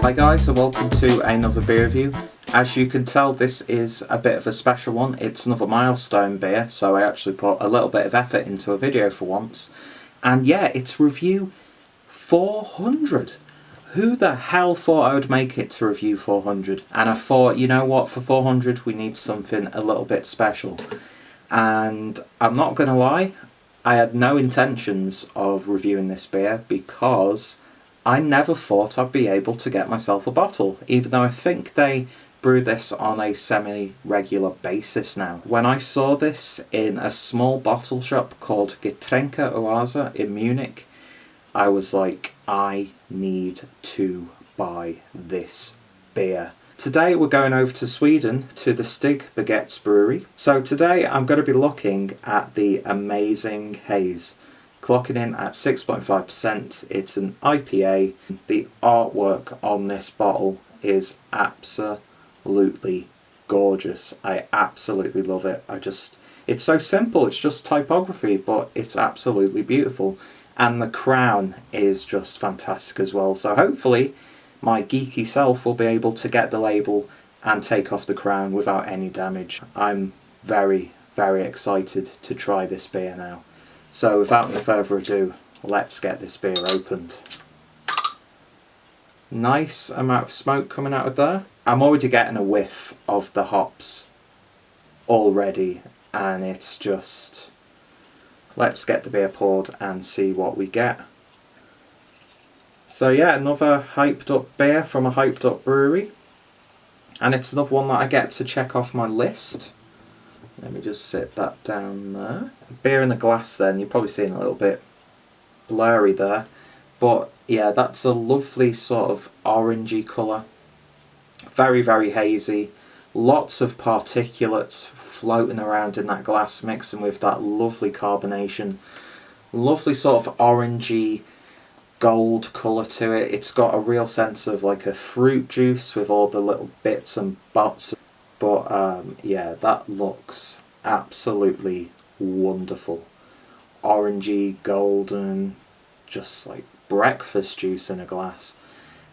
Hi guys, and welcome to another beer review. As you can tell, this is a bit of a special one. It's another milestone beer, so I actually put a little bit of effort into a video for once. And yeah, it's review 400. Who the hell thought I would make it to review 400? And I thought, you know what, for 400 we need something a little bit special. And I'm not going to lie, I had no intentions of reviewing this beer because I never thought I'd be able to get myself a bottle, even though I think they brew this on a semi-regular basis now. When I saw this in a small bottle shop called Getränke Oase in Munich, I was like, I need to buy this beer. Today we're going over to Sweden to the Stigbergets Bryggeri. So today I'm going to be looking at the amazing Haze. Clocking in at 6.5%, it's an IPA. The artwork on this bottle is absolutely gorgeous. I absolutely love it. It's so simple, it's just typography, but it's absolutely beautiful. And the crown is just fantastic as well. So hopefully my geeky self will be able to get the label and take off the crown without any damage. I'm very, very excited to try this beer now. So without any further ado, let's get this beer opened. Nice amount of smoke coming out of there. I'm already getting a whiff of the hops already, and it's just... Let's get the beer poured and see what we get. So yeah, another hyped up beer from a hyped up brewery. And it's another one that I get to check off my list. Let me just sit that down there. Beer in the glass then, you're probably seeing a little bit blurry there. But yeah, that's a lovely sort of orangey colour. Very, very hazy. Lots of particulates floating around in that glass, mixing with that lovely carbonation. Lovely sort of orangey gold colour to it. It's got a real sense of like a fruit juice with all the little bits and bits. But yeah, that looks absolutely wonderful. Orangey, golden, just like breakfast juice in a glass.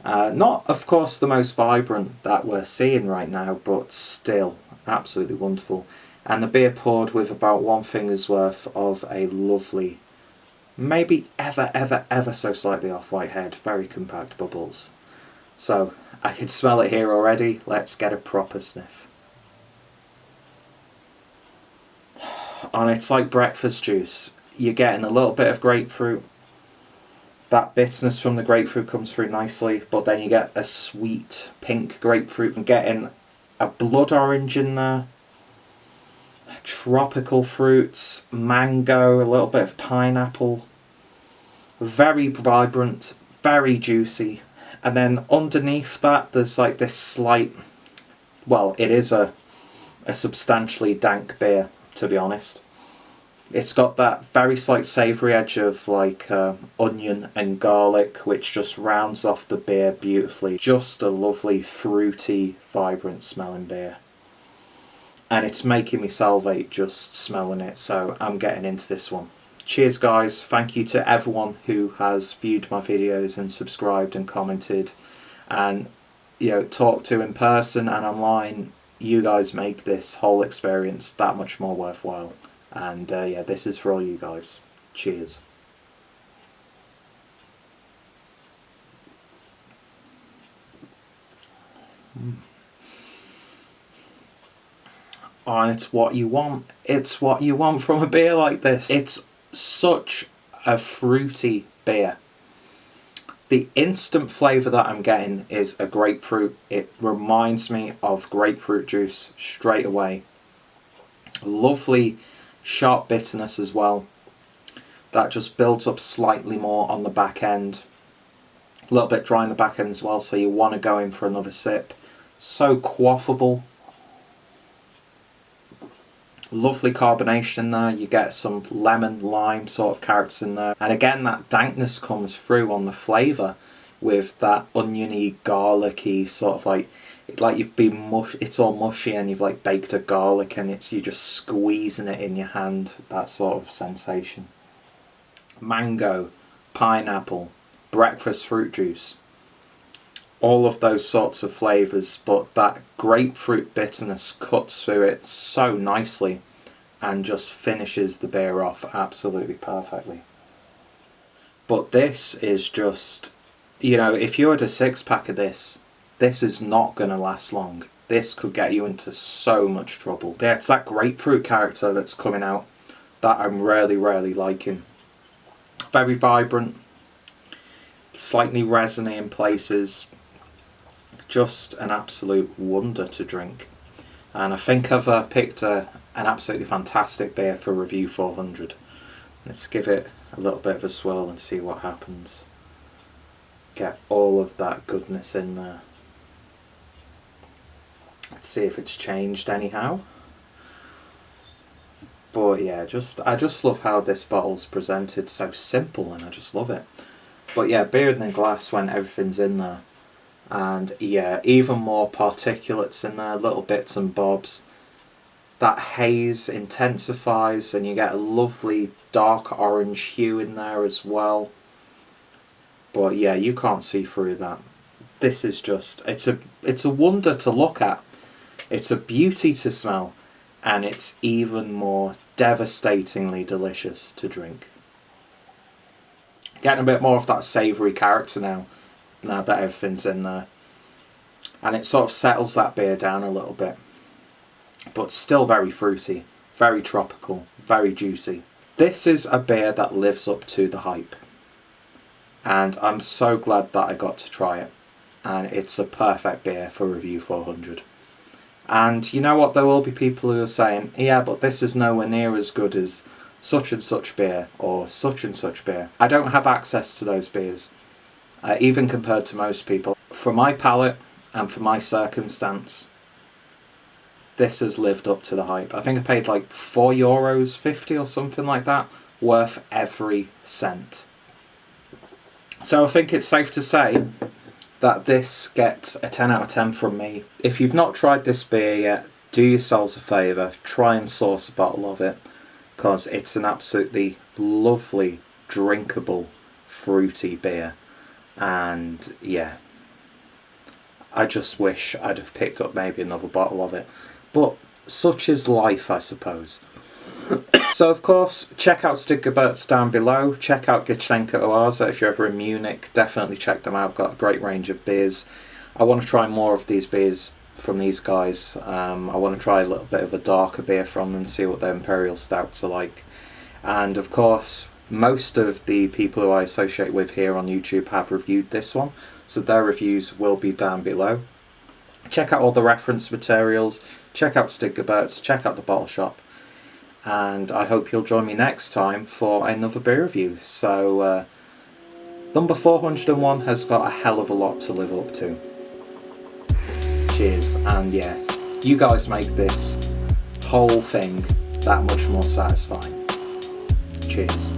Not, of course, the most vibrant that we're seeing right now, but still absolutely wonderful. And the beer poured with about one finger's worth of a lovely, maybe ever so slightly off-white head, very compact bubbles. So I can smell it here already. Let's get a proper sniff. And it's like breakfast juice. You're getting a little bit of grapefruit. That bitterness from the grapefruit comes through nicely, but then you get a sweet pink grapefruit and getting a blood orange in there. Tropical fruits, mango, a little bit of pineapple. Very vibrant, very juicy. And then underneath that there's like this slight, well, it is a substantially dank beer, to be honest. It's got that very slight savoury edge of like onion and garlic, which just rounds off the beer beautifully. Just a lovely, fruity, vibrant smelling beer. And it's making me salivate just smelling it, so I'm getting into this one. Cheers guys, thank you to everyone who has viewed my videos and subscribed and commented and, you know, talked to in person and online. You guys make this whole experience that much more worthwhile. And yeah, this is for all you guys. Cheers. Oh, and it's what you want. It's what you want from a beer like this. It's such a fruity beer. The instant flavour that I'm getting is a grapefruit. It reminds me of grapefruit juice straight away. Lovely sharp bitterness as well. That just builds up slightly more on the back end. A little bit dry in the back end as well, so you want to go in for another sip. So quaffable. Lovely carbonation in there. You get some lemon, lime sort of characters in there. And again, that dankness comes through on the flavour with that oniony, garlicky sort of like you've been it's all mushy and you've like baked a garlic and you're just squeezing it in your hand. That sort of sensation. Mango, pineapple, breakfast fruit juice. All of those sorts of flavours, but that grapefruit bitterness cuts through it so nicely and just finishes the beer off absolutely perfectly. But this is just, you know, if you had a 6-pack of this is not going to last long. This could get you into so much trouble. Yeah, it's that grapefruit character that's coming out that I'm really, really liking. Very vibrant, slightly resiny in places. Just an absolute wonder to drink. And I think I've picked an absolutely fantastic beer for review 400. Let's give it a little bit of a swirl and see what happens. Get all of that goodness in there. Let's see if it's changed anyhow. But yeah, I just love how this bottle's presented, so simple, and I just love it. But yeah, beer in the glass when everything's in there. And yeah, even more particulates in there, little bits and bobs. That haze intensifies and you get a lovely dark orange hue in there as well. But yeah, you can't see through that. This is just, it's a wonder to look at. It's a beauty to smell, and it's even more devastatingly delicious to drink. Getting a bit more of that savoury character now that everything's in there. And it sort of settles that beer down a little bit. But still very fruity, very tropical, very juicy. This is a beer that lives up to the hype. And I'm so glad that I got to try it. And it's a perfect beer for review 400. And you know what, there will be people who are saying, yeah, but this is nowhere near as good as such and such beer or such and such beer. I don't have access to those beers, even compared to most people. For my palate and for my circumstance, this has lived up to the hype. I think I paid like €4.50 or something like that, worth every cent. So I think it's safe to say that this gets a 10 out of 10 from me. If you've not tried this beer yet, do yourselves a favour, try and source a bottle of it, because it's an absolutely lovely, drinkable, fruity beer. And yeah, I just wish I'd have picked up maybe another bottle of it. But such is life, I suppose. So of course, check out Stigbergets down below. Check out Getränke Oase if you're ever in Munich. Definitely check them out. Got a great range of beers. I want to try more of these beers from these guys. I want to try a little bit of a darker beer from them, see what their imperial stouts are like. And of course, most of the people who I associate with here on YouTube have reviewed this one, so their reviews will be down below. Check out all the reference materials, check out Stigbergets, check out the bottle shop, and I hope you'll join me next time for another beer review. So number 401 has got a hell of a lot to live up to. Cheers, and yeah, you guys make this whole thing that much more satisfying. Cheers.